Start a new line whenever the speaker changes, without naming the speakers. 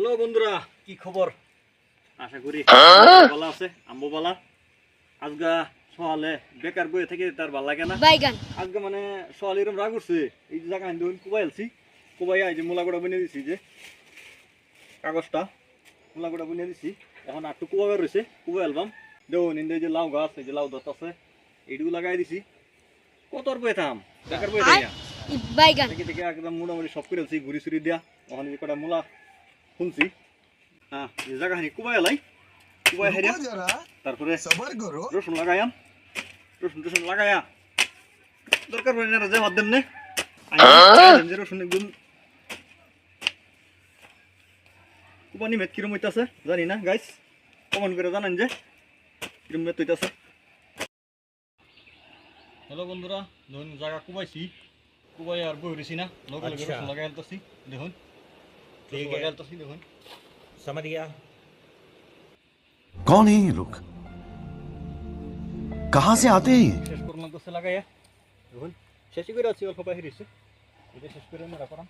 Hello বন্ধুরা, কি খবর? আশা করি ভালো আছে। আম্বু বালা আজগা সকালে বেকার বইয়ে থেকে তার ভালো লাগে না। আজকে মানে সকালে এরকম রাগ উঠছে। এই যে জায়গা আনতে কুবাই আলছি, কুবাই এই যে মূলা গোড়া বনিয়ে দিছি, যে কাগজটা মূলা গোড়া বনিয়ে দিছি। এখন একটু কুবাই রয়েছে, কুবাই আলবাম দেখুন। ইন্দে যে লাউ গাছ, এই যে লাউ দত আছে, এইটুকু লাগাই দিছি। কত আর বয়ে থাম, বেকার বয়ে থাকি না। দেখে দেখে একদম মোটামুটি সব করে আলছি, ঘুরি চুরি দিয়া। ওখানে যে কটা মূলা শুনছি, হ্যাঁ এই জায়গাখানি কুবাই এলাই, কুবাই হেরিয়া তারপরে রসুন লাগাইয়াম। রসুন টসুন লাগাইয়া দরকার পড়ে না যে মাধ্যম নে যে রসুন একদম কুবানি মেট কিরম হইতাছে জানি না গাইস, কমেন্ট করে জানান যে কিরম মেট হইতাছে। হ্যালো বন্ধুরা, ধরুন জায়গা কুবাইছি, কুবাই আর বই রয়েছি না, লগে লগে রসুন লাগাই আলতাছি। দেখুন লাগাই আলতাছি, দেখুন।
समझ गया।
कौन है ये लोग? कहाँ से आते हैं ये?
শেষ করলাম তো লাগাইয়া, দেখুন শেষই করে আছি, অল্প বাহির হয়েছে, এটা শেষ করে আমরা করাম।